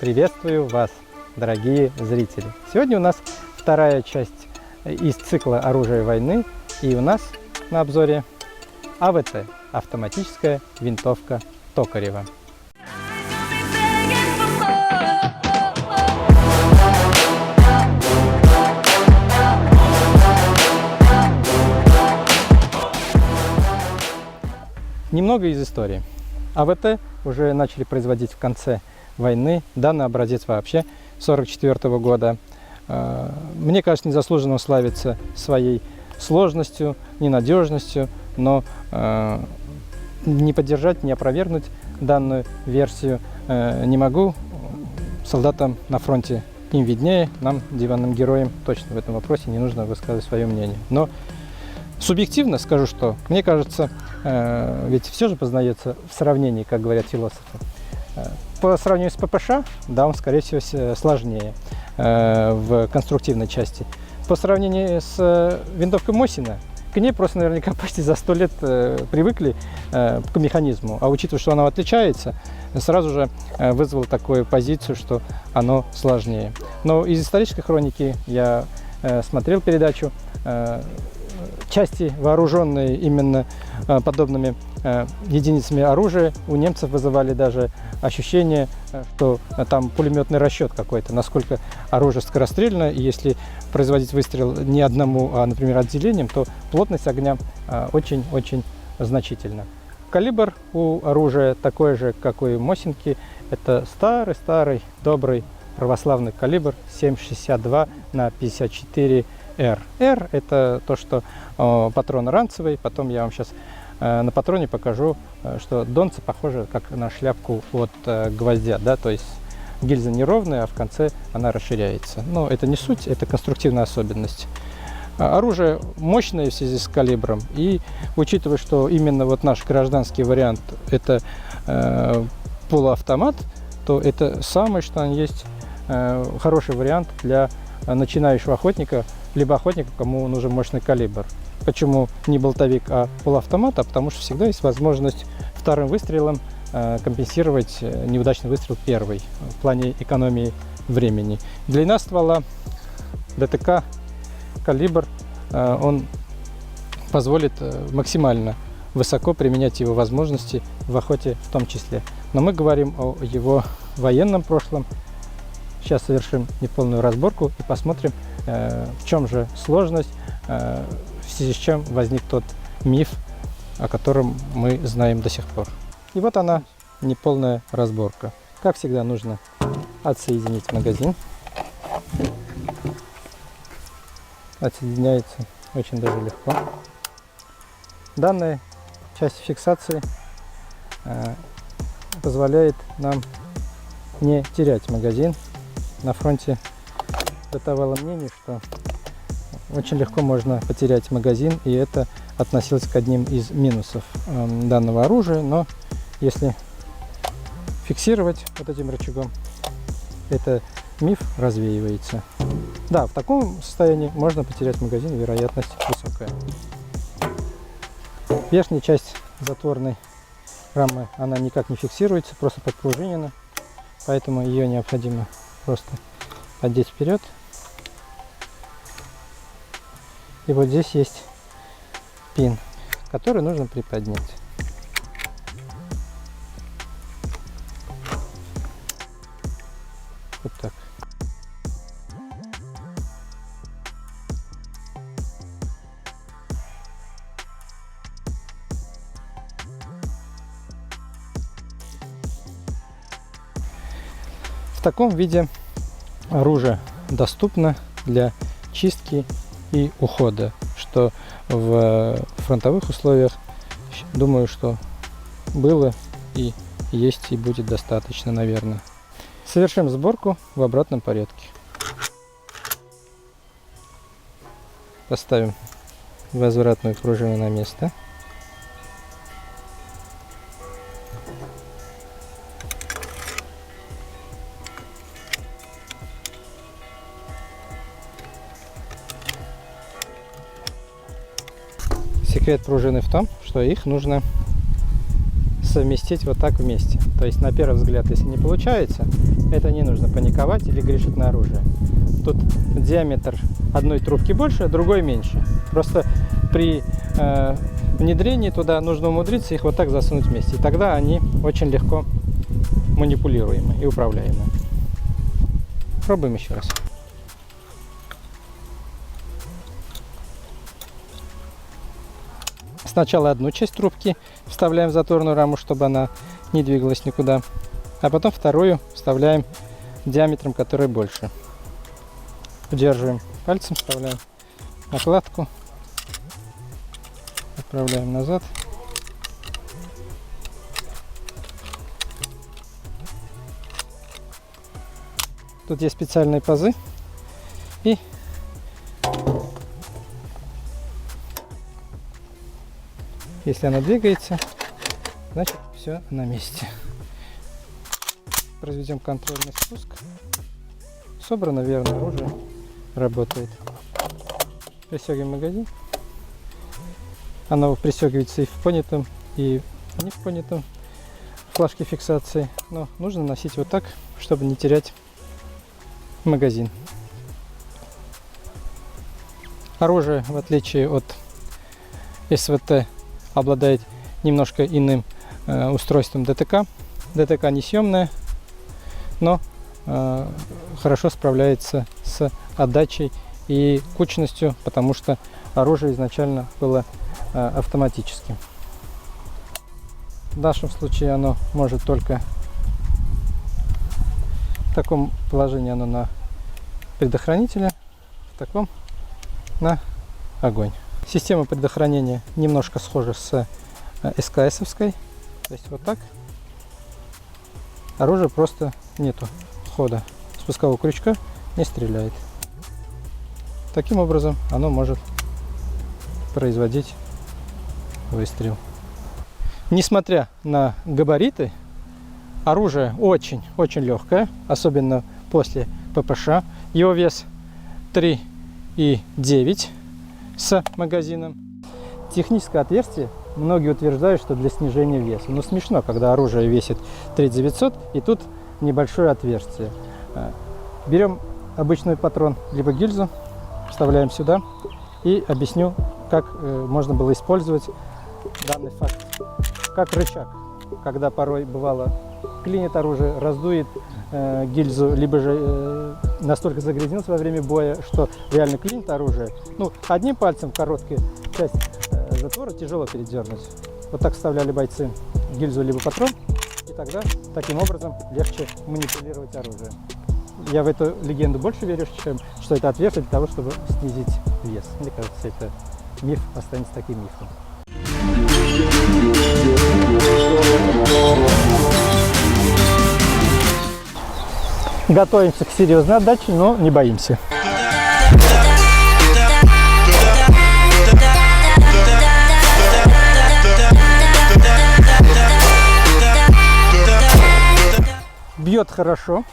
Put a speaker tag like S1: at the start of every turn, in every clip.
S1: Приветствую вас, дорогие зрители! Сегодня у нас вторая часть из цикла «Оружие войны», и у нас на обзоре АВТ – автоматическая винтовка Токарева. Немного из истории. АВТ уже начали производить в конце войны. Данный образец вообще 1944 года. Мне кажется, незаслуженно славится своей сложностью, ненадежностью, но не поддержать, не опровергнуть данную версию не могу. Солдатам на фронте им виднее, нам, диванным героям, точно в этом вопросе не нужно высказывать свое мнение. Но субъективно скажу, что мне кажется, ведь все же познается в сравнении, как говорят философы. По сравнению с ППШ, да, он, скорее всего, сложнее в конструктивной части. По сравнению с винтовкой Мосина, к ней просто наверняка почти за 100 лет привыкли к механизму. А учитывая, что она отличается, сразу же вызвал такую позицию, что оно сложнее. Но из исторической хроники я смотрел передачу. Части, вооруженные именно подобными единицами оружия, у немцев вызывали даже ощущение, что там пулеметный расчет какой-то, насколько оружие скорострельно, и если производить выстрел не одному, а, например, отделением, то плотность огня очень-очень значительна. Калибр у оружия такой же, как у Мосинки, это старый-старый, добрый православный калибр 7,62 на 54 R. R – это то, что патрон ранцевый. Потом я вам сейчас на патроне покажу, что донце похоже как на шляпку от гвоздя, да, то есть гильза неровная, а в конце она расширяется. Но это не суть, это конструктивная особенность. Оружие мощное в связи с калибром, и учитывая, что именно вот наш гражданский вариант – это полуавтомат, то это самый, что он есть, хороший вариант для начинающего охотника, либо охотника, кому нужен мощный калибр. Почему не болтовик, а полуавтомат? Потому что всегда есть возможность вторым выстрелом компенсировать неудачный выстрел первый в плане экономии времени. Длина ствола ДТК, калибр, он позволит максимально высоко применять его возможности в охоте в том числе. Но мы говорим о его военном прошлом. Сейчас совершим неполную разборку и посмотрим, в чем же сложность, в связи с чем возник тот миф, о котором мы знаем до сих пор. И вот она, неполная разборка. Как всегда, нужно отсоединить магазин. Отсоединяется очень даже легко. Данная часть фиксации позволяет нам не терять магазин. На фронте бытовало мнение, что очень легко можно потерять магазин, и это относилось к одним из минусов данного оружия. Но если фиксировать вот этим рычагом, этот миф развеивается. Да, в таком состоянии можно потерять магазин, вероятность высокая. Верхняя часть затворной рамы, она никак не фиксируется, просто подпружинена, поэтому ее необходимо просто одеть вперед. И вот здесь есть пин, который нужно приподнять. Вот так. В таком виде оружие доступно для чистки и ухода, что в фронтовых условиях, думаю, что было и есть и будет достаточно, наверное. Совершим сборку в обратном порядке. Поставим возвратную пружину на место. Секрет пружины в том, что их нужно совместить вот так вместе. То есть на первый взгляд, если не получается, это не нужно паниковать или грешить на оружие. Тут диаметр одной трубки больше, другой меньше. Просто при внедрении туда нужно умудриться их вот так засунуть вместе. И тогда они очень легко манипулируемы и управляемы. Пробуем еще раз. Сначала одну часть трубки вставляем в заторную раму, чтобы она не двигалась никуда. А потом вторую вставляем диаметром, который больше. Удерживаем пальцем, вставляем накладку. Отправляем назад. Тут есть специальные пазы. И если она двигается, значит все на месте. Произведем контрольный спуск. Собрано верно, оружие работает. Пристегиваем магазин. Оно пристегивается и в понятом, и не в понятом флажке фиксации. Но нужно носить вот так, чтобы не терять магазин. Оружие, в отличие от СВТ, обладает немножко иным устройством ДТК. ДТК несъемная, но хорошо справляется с отдачей и кучностью, потому что оружие изначально было автоматическим. В нашем случае оно может только в таком положении оно на предохранителе, в таком на огонь. Система предохранения немножко схожа с СКС-овской. То есть вот так. Оружие просто нету хода спускового крючка, не стреляет. Таким образом оно может производить выстрел. Несмотря на габариты, оружие очень легкое, особенно после ППШ. Его вес 3,9 с магазином. Техническое отверстие, многие утверждают, что для снижения веса. Но смешно, когда оружие весит 3900 и тут небольшое отверстие. Берем обычный патрон либо гильзу, вставляем сюда и объясню, как можно было использовать данный факт. Как рычаг, когда порой бывало клинит оружие, раздует гильзу, либо же настолько загрязнился во время боя, что реально клинит оружие. Ну, одним пальцем короткую часть затвора тяжело передернуть. Вот так вставляли бойцы гильзу либо патрон, и тогда таким образом легче манипулировать оружием. Я в эту легенду больше верю, чем что это отверстие для того, чтобы снизить вес. Мне кажется, это миф останется таким мифом. Готовимся к серьезной отдаче, но не боимся. Бьет хорошо.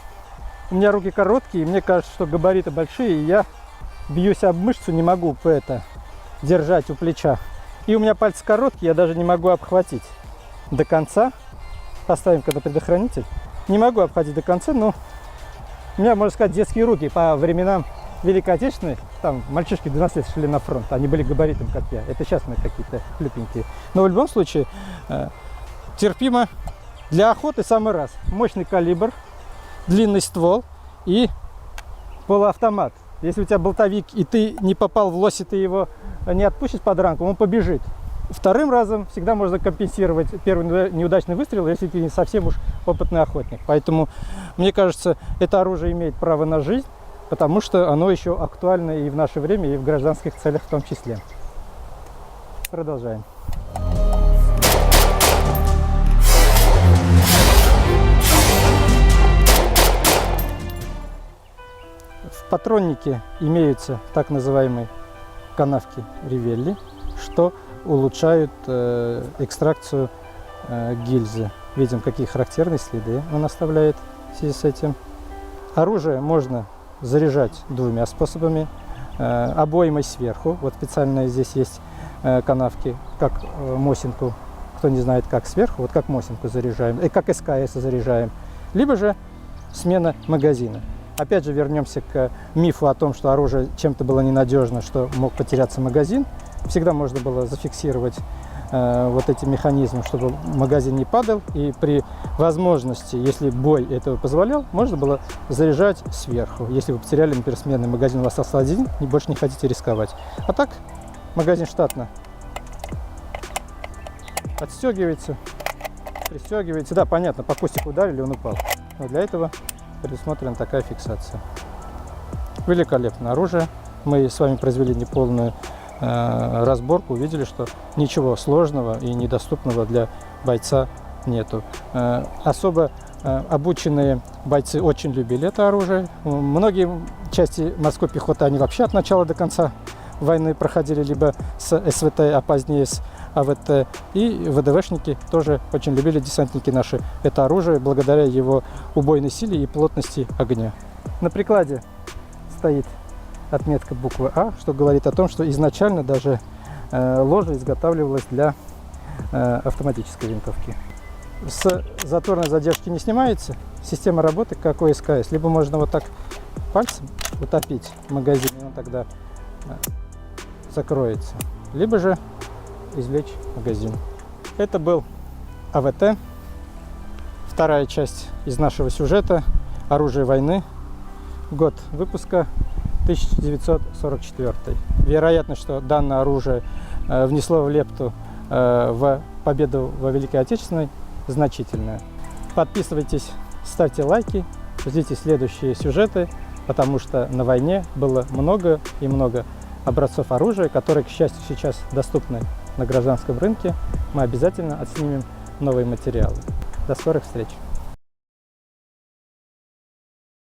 S1: У меня руки короткие, и мне кажется, что габариты большие, и я бьюсь об мышцу, не могу это держать у плеча. И у меня пальцы короткие, я даже не могу обхватить до конца. Поставим когда предохранитель. Не могу обхватить до конца, но у меня, можно сказать, детские руки по временам Великой Отечественной. Там мальчишки 12 лет шли на фронт, они были габаритом, как я. Это сейчас мы какие-то хлюпенькие. Но в любом случае терпимо. Для охоты самый раз. Мощный калибр, длинный ствол и полуавтомат. Если у тебя болтовик и ты не попал в лось, и ты его не отпустишь под ранку, он побежит. Вторым разом всегда можно компенсировать первый неудачный выстрел, если ты не совсем уж опытный охотник. Поэтому, мне кажется, это оружие имеет право на жизнь, потому что оно еще актуально и в наше время, и в гражданских целях в том числе. Продолжаем. В патроннике имеются так называемые канавки Ревелли, что улучшают экстракцию гильзы. Видим, какие характерные следы он оставляет в связи с этим. Оружие можно заряжать двумя способами. Обоймой сверху. Вот специально здесь есть канавки, как Мосинку кто не знает как, сверху, вот как Мосинку заряжаем, и как СКС заряжаем, либо же смена магазина. Опять же вернемся к мифу о том, что оружие чем-то было ненадежно, что мог потеряться магазин. Всегда можно было зафиксировать вот эти механизмы, чтобы магазин не падал, и при возможности, если бой этого позволял, можно было заряжать сверху. Если вы потеряли, например, сменный магазин, у вас остался один, и больше не хотите рисковать. А так магазин штатно отстегивается, пристегивается. Да, понятно, по кустику ударили, он упал. Но для этого предусмотрена такая фиксация. Великолепное оружие. Мы с вами произвели неполную разборку, увидели, что ничего сложного и недоступного для бойца нету. Особо обученные бойцы очень любили это оружие. Многие части морской пехоты, они вообще от начала до конца войны проходили либо с СВТ, а позднее с АВТ. И ВДВшники тоже очень любили, десантники наши, это оружие благодаря его убойной силе и плотности огня. На прикладе стоит отметка буквы А, что говорит о том, что изначально даже ложа изготавливалась для автоматической винтовки. С заторной задержки не снимается, система работы как у СКС. Либо можно вот так пальцем утопить магазин, и он тогда закроется, либо же извлечь магазин. Это был АВТ, вторая часть из нашего сюжета «Оружие войны», год выпуска 1944. Вероятно, что данное оружие внесло в лепту в победу во Великой Отечественной значительная. Подписывайтесь, ставьте лайки, ждите следующие сюжеты, потому что на войне было много и много образцов оружия, которые, к счастью, сейчас доступны на гражданском рынке. Мы обязательно отснимем новые материалы. До скорых встреч!